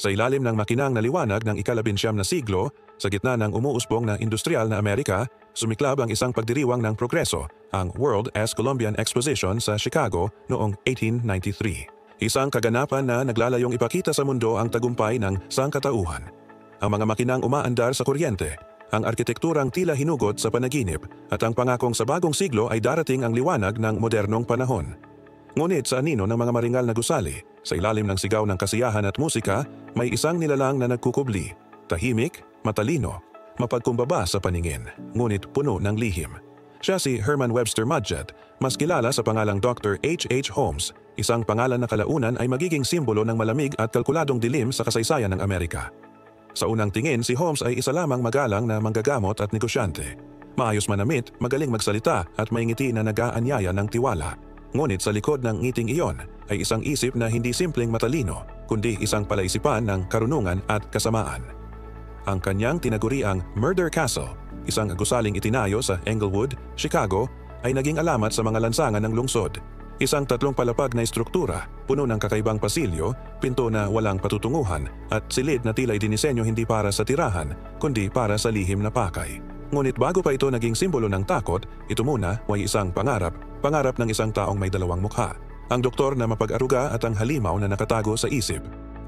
Sa ilalim ng makinang na liwanag ng ika-19 na siglo, sa gitna ng umuusbong na industrial na Amerika, sumiklab ang isang pagdiriwang ng progreso, ang World as Columbian Exposition sa Chicago noong 1893. Isang kaganapan na naglalayong ipakita sa mundo ang tagumpay ng sangkatauhan. Ang mga makinang umaandar sa kuryente, ang arkitekturang tila hinugot sa panaginip, at ang pangakong sa bagong siglo ay darating ang liwanag ng modernong panahon. Ngunit sa anino ng mga maringal na gusali, sa ilalim ng sigaw ng kasiyahan at musika, may isang nilalang na nagkukubli, tahimik, matalino, mapagkumbaba sa paningin, ngunit puno ng lihim. Siya si Herman Webster Mudgett, mas kilala sa pangalang Dr. H.H. Holmes, isang pangalan na kalaunan ay magiging simbolo ng malamig at kalkuladong dilim sa kasaysayan ng Amerika. Sa unang tingin, si Holmes ay isa lamang magalang na manggagamot at negosyante. Maayos manamit, magaling magsalita at may ngiti na nag-aanyaya ng tiwala. Ngunit sa likod ng ngiting iyon ay isang isip na hindi simpleng matalino, kundi isang palaisipan ng karunungan at kasamaan. Ang kanyang tinaguriang Murder Castle, isang gusaling itinayo sa Englewood, Chicago, ay naging alamat sa mga lansangan ng lungsod. Isang 3 palapag na istruktura, puno ng kakaibang pasilyo, pinto na walang patutunguhan, at silid na tila'y dinisenyo hindi para sa tirahan, kundi para sa lihim na pakay. Ngunit bago pa ito naging simbolo ng takot, ito muna ay isang pangarap ng isang taong may 2 mukha. Ang doktor na mapag-aruga at ang halimaw na nakatago sa isip.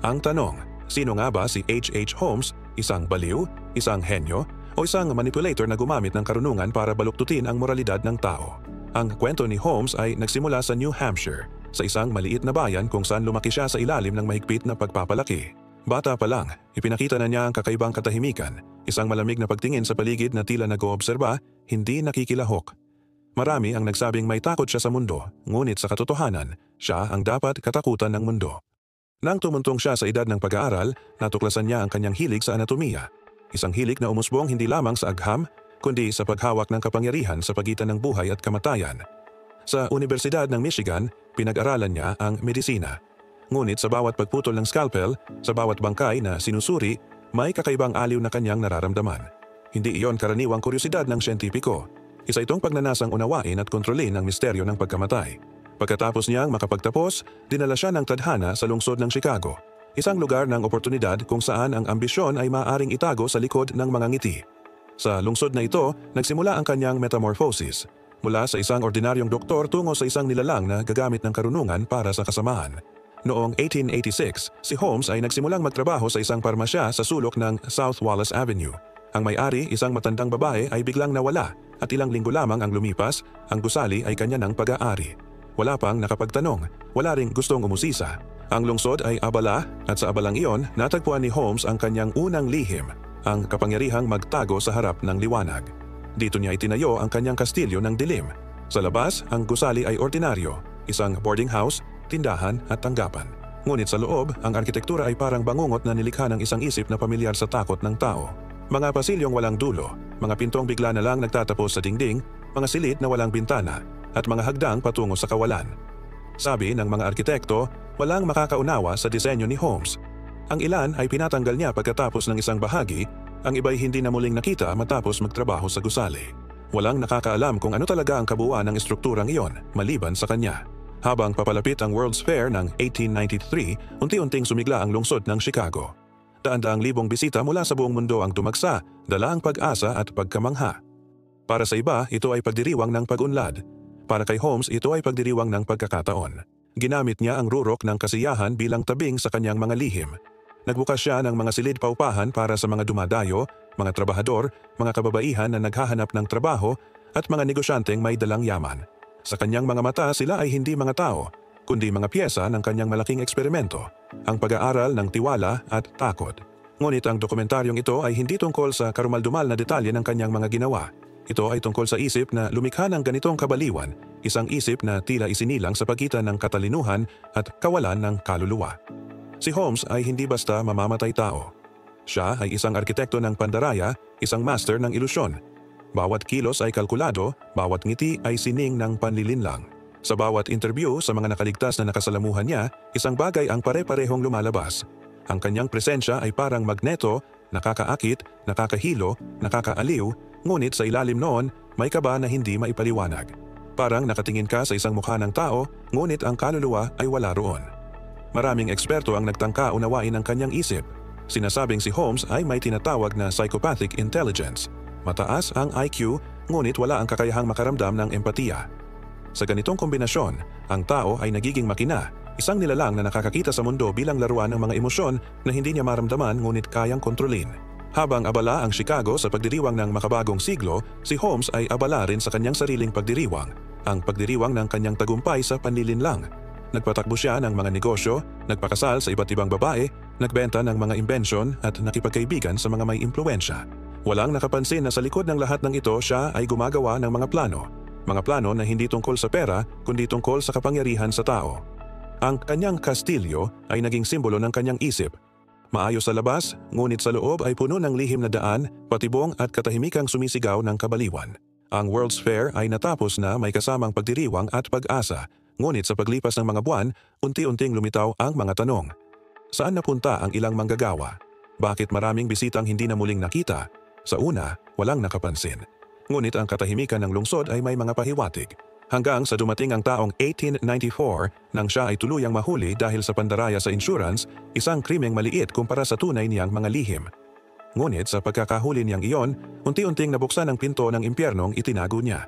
Ang tanong, sino nga ba si H.H. Holmes? Isang baliw? Isang henyo? O isang manipulator na gumamit ng karunungan para baluktutin ang moralidad ng tao? Ang kwento ni Holmes ay nagsimula sa New Hampshire, sa isang maliit na bayan kung saan lumaki siya sa ilalim ng mahigpit na pagpapalaki. Bata pa lang, ipinakita na niya ang kakaibang katahimikan, isang malamig na pagtingin sa paligid na tila nag-oobserba, hindi nakikilahok. Marami ang nagsabing may takot siya sa mundo, ngunit sa katotohanan, siya ang dapat katakutan ng mundo. Nang tumuntong siya sa edad ng pag-aaral, natuklasan niya ang kanyang hilig sa anatomiya. Isang hilig na umusbong hindi lamang sa agham, kundi sa paghawak ng kapangyarihan sa pagitan ng buhay at kamatayan. Sa Universidad ng Michigan, pinag-aralan niya ang medisina. Ngunit sa bawat pagputol ng scalpel, sa bawat bangkay na sinusuri, may kakaibang aliw na kanyang nararamdaman. Hindi iyon karaniwang kuryosidad ng siyentipiko. Isa itong pagnanasang unawain at kontrolin ang misteryo ng pagkamatay. Pagkatapos niyang makapagtapos, dinala siya ng tadhana sa lungsod ng Chicago. Isang lugar ng oportunidad kung saan ang ambisyon ay maaaring itago sa likod ng mga ngiti. Sa lungsod na ito, nagsimula ang kanyang metamorphosis. Mula sa isang ordinaryong doktor tungo sa isang nilalang na gagamit ng karunungan para sa kasamaan. Noong 1886, si Holmes ay nagsimulang magtrabaho sa isang parmasya sa sulok ng South Wallace Avenue. Ang may-ari, isang matandang babae, ay biglang nawala at ilang linggo lamang ang lumipas, ang gusali ay kanya ng pag-aari. Wala pang nakapagtanong, wala ring gustong umusisa. Ang lungsod ay abala at sa abalang iyon, natagpuan ni Holmes ang kanyang unang lihim, ang kapangyarihang magtago sa harap ng liwanag. Dito niya itinayo ang kanyang kastilyo ng dilim. Sa labas, ang gusali ay ordinaryo, isang boarding house, tindahan at tanggapan. Ngunit sa loob, ang arkitektura ay parang bangungot na nilikha ng isang isip na pamilyar sa takot ng tao. Mga pasilyong walang dulo, mga pintong bigla na lang nagtatapos sa dingding, mga silid na walang bintana, at mga hagdang patungo sa kawalan. Sabi ng mga arkitekto, walang makakaunawa sa disenyo ni Holmes. Ang ilan ay pinatanggal niya pagkatapos ng isang bahagi, ang iba'y hindi na muling nakita matapos magtrabaho sa gusali. Walang nakakaalam kung ano talaga ang kabuuan ng estrukturang iyon, maliban sa kanya. Habang papalapit ang World's Fair ng 1893, unti-unting sumigla ang lungsod ng Chicago. Daan-daang libong bisita mula sa buong mundo ang tumagsa, dala ang pag-asa at pagkamangha. Para sa iba, ito ay pagdiriwang ng pag-unlad. Para kay Holmes, ito ay pagdiriwang ng pagkakataon. Ginamit niya ang rurok ng kasiyahan bilang tabing sa kanyang mga lihim. Nagbukas siya ng mga silid paupahan para sa mga dumadayo, mga trabahador, mga kababaihan na naghahanap ng trabaho, at mga negosyanteng may dalang yaman. Sa kanyang mga mata, sila ay hindi mga tao, kundi mga piyesa ng kanyang malaking eksperimento, ang pag-aaral ng tiwala at takot. Ngunit ang dokumentaryong ito ay hindi tungkol sa karumaldumal na detalye ng kanyang mga ginawa. Ito ay tungkol sa isip na lumikha ng ganitong kabaliwan, isang isip na tila isinilang sa pagitan ng katalinuhan at kawalan ng kaluluwa. Si Holmes ay hindi basta mamamatay tao. Siya ay isang arkitekto ng pandaraya, isang master ng ilusyon. Bawat kilos ay kalkulado, bawat ngiti ay sining ng panlilinlang. Sa bawat interview sa mga nakaligtas na nakasalamuhan niya, isang bagay ang pare-parehong lumalabas. Ang kanyang presensya ay parang magneto, nakakaakit, nakakahilo, nakakaaliw, ngunit sa ilalim noon, may kaba na hindi maipaliwanag. Parang nakatingin ka sa isang mukha ng tao, ngunit ang kaluluwa ay wala roon. maraming eksperto ang nagtangka unawain ang kanyang isip. Sinasabing si Holmes ay may tinatawag na psychopathic intelligence. Mataas ang IQ, ngunit wala ang kakayahang makaramdam ng empatiya. Sa ganitong kombinasyon, ang tao ay nagiging makina, isang nilalang na nakakakita sa mundo bilang laruan ng mga emosyon na hindi niya maramdaman ngunit kayang kontrolin. Habang abala ang Chicago sa pagdiriwang ng makabagong siglo, si Holmes ay abala rin sa kanyang sariling pagdiriwang, ang pagdiriwang ng kanyang tagumpay sa panlilinlang. Nagpatakbo siya ng mga negosyo, nagpakasal sa iba't ibang babae, nagbenta ng mga imbensyon at nakipagkaibigan sa mga may impluwensya. Walang nakapansin na sa likod ng lahat ng ito siya ay gumagawa ng mga plano. Mga plano na hindi tungkol sa pera kundi tungkol sa kapangyarihan sa tao. Ang kanyang kastilyo ay naging simbolo ng kanyang isip. Maayos sa labas, ngunit sa loob ay puno ng lihim na daan, patibong at katahimikang sumisigaw ng kabaliwan. Ang World's Fair ay natapos na may kasamang pagdiriwang at pag-asa, ngunit sa paglipas ng mga buwan, unti-unting lumitaw ang mga tanong. Saan napunta ang ilang manggagawa? Bakit maraming bisitang hindi na muling nakita? Sa una, walang nakapansin. Ngunit ang katahimikan ng lungsod ay may mga pahiwatig. Hanggang sa dumating ang taong 1894 nang siya ay tuluyang mahuli dahil sa pandaraya sa insurance, isang krimeng maliit kumpara sa tunay niyang mga lihim. Ngunit sa pagkakahuli niyang iyon, unti-unting nabuksan ang pinto ng impyernong itinago niya.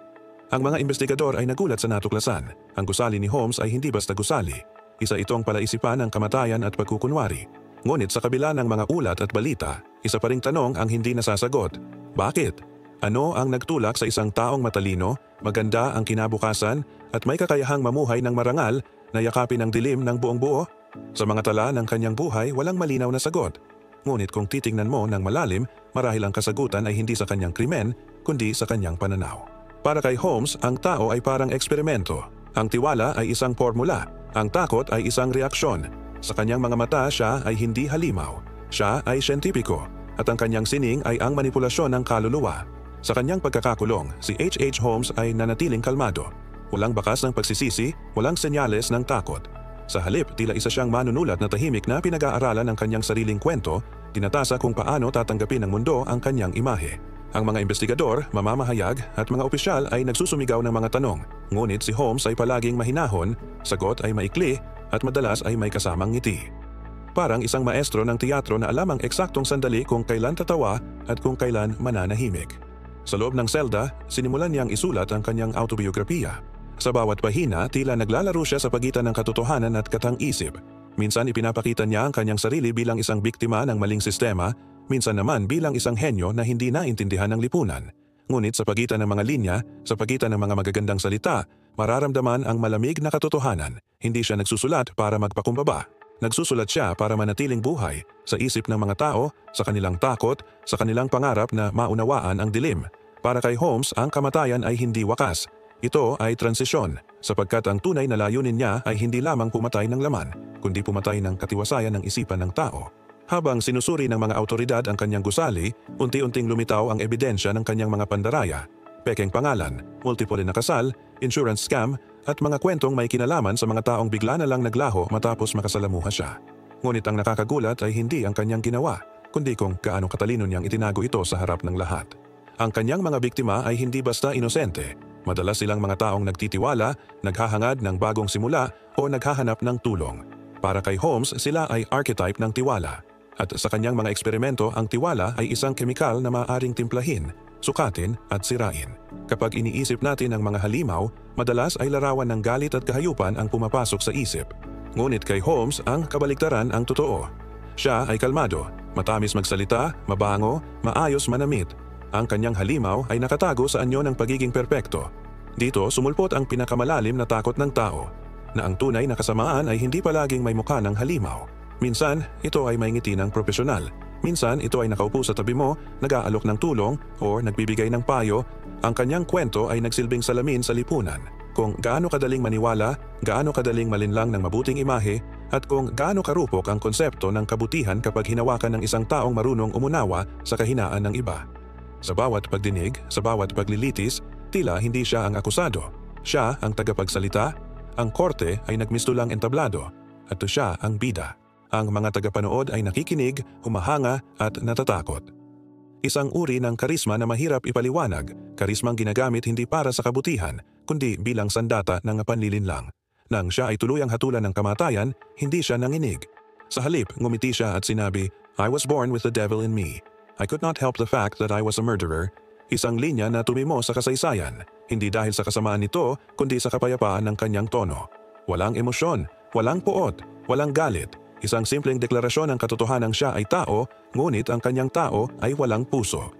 Ang mga investigador ay nagulat sa natuklasan. Ang gusali ni Holmes ay hindi basta gusali. Isa itong palaisipan ng kamatayan at pagkukunwari. Ngunit sa kabila ng mga ulat at balita, isa pa ring tanong ang hindi nasasagot. Bakit? Ano ang nagtulak sa isang taong matalino, maganda ang kinabukasan at may kakayahang mamuhay ng marangal na yakapin ang dilim ng buong buo? Sa mga tala ng kanyang buhay, walang malinaw na sagot. Ngunit kung titingnan mo ng malalim, marahil ang kasagutan ay hindi sa kanyang krimen, kundi sa kanyang pananaw. Para kay Holmes, ang tao ay parang eksperimento. Ang tiwala ay isang formula, ang takot ay isang reaksyon. Sa kanyang mga mata, siya ay hindi halimaw. Siya ay siyentipiko, at ang kanyang sining ay ang manipulasyon ng kaluluwa. Sa kanyang pagkakakulong, si H.H. Holmes ay nanatiling kalmado. Walang bakas ng pagsisisi, walang senyales ng takot. Sa halip, tila isa siyang manunulat na tahimik na pinag-aaralan ng kanyang sariling kwento, tinatasa kung paano tatanggapin ng mundo ang kanyang imahe. Ang mga investigador, mamamahayag at mga opisyal ay nagsusumigaw ng mga tanong. Ngunit si Holmes ay palaging mahinahon, sagot ay maikli at madalas ay may kasamang ngiti. Parang isang maestro ng teatro na alam ang eksaktong sandali kung kailan tatawa at kung kailan mananahimik. Sa loob ng selda, sinimulan niyang isulat ang kanyang autobiografiya. Sa bawat pahina, tila naglalaro siya sa pagitan ng katotohanan at katang-isip. Minsan ipinapakita niya ang kanyang sarili bilang isang biktima ng maling sistema, minsan naman bilang isang henyo na hindi naintindihan ng lipunan. Ngunit sa pagitan ng mga linya, sa pagitan ng mga magagandang salita, mararamdaman ang malamig na katotohanan. Hindi siya nagsusulat para magpakumbaba. Nagsusulat siya para manatiling buhay sa isip ng mga tao, sa kanilang takot, sa kanilang pangarap na maunawaan ang dilim. Para kay Holmes, ang kamatayan ay hindi wakas. Ito ay transisyon, sapagkat ang tunay na layunin niya ay hindi lamang pumatay ng laman, kundi pumatay ng katiwasayan ng isipan ng tao. Habang sinusuri ng mga autoridad ang kanyang gusali, unti-unting lumitaw ang ebidensya ng kanyang mga pandaraya. Pekeng pangalan, multiple na kasal, insurance scam, at mga kwentong may kinalaman sa mga taong bigla na lang naglaho matapos makasalamuha siya. Ngunit ang nakakagulat ay hindi ang kanyang ginawa, kundi kung gaano katalino niyang itinago ito sa harap ng lahat. Ang kanyang mga biktima ay hindi basta inosente. Madalas silang mga taong nagtitiwala, naghahangad ng bagong simula o naghahanap ng tulong. Para kay Holmes, sila ay archetype ng tiwala. At sa kanyang mga eksperimento, ang tiwala ay isang kemikal na maaaring timplahin, sukatin at sirain. Kapag iniisip natin ang mga halimaw, madalas ay larawan ng galit at kahayupan ang pumapasok sa isip. Ngunit kay Holmes, ang kabaliktaran ang totoo. Siya ay kalmado, matamis magsalita, mabango, maayos manamit. Ang kanyang halimaw ay nakatago sa anyo ng pagiging perpekto. Dito sumulpot ang pinakamalalim na takot ng tao, na ang tunay na kasamaan ay hindi palaging may mukha ng halimaw. Minsan, ito ay may ngiti ng propesyonal. Minsan, ito ay nakaupo sa tabi mo, nag-aalok ng tulong, o nagbibigay ng payo. Ang kanyang kwento ay nagsilbing salamin sa lipunan. Kung gaano kadaling maniwala, gaano kadaling malinlang ng mabuting imahe, at kung gaano karupok ang konsepto ng kabutihan kapag hinawakan ng isang taong marunong umunawa sa kahinaan ng iba. Sa bawat pagdinig, sa bawat paglilitis, tila hindi siya ang akusado. Siya ang tagapagsalita, ang korte ay nagmistulang entablado, at siya ang bida. Ang mga tagapanood ay nakikinig, humahanga at natatakot. Isang uri ng karisma na mahirap ipaliwanag, karismang ginagamit hindi para sa kabutihan, kundi bilang sandata ng panlilinlang. Nang siya ay tuluyang hatulan ng kamatayan, hindi siya nanginig. Sa halip, ngumiti siya at sinabi, "I was born with the devil in me. I could not help the fact that I was a murderer." Isang linya na tumimo sa kasaysayan, hindi dahil sa kasamaan nito, kundi sa kapayapaan ng kanyang tono. Walang emosyon, walang puot, walang galit. Isang simpleng deklarasyon ng katotohanang siya ay tao, ngunit ang kanyang tao ay walang puso.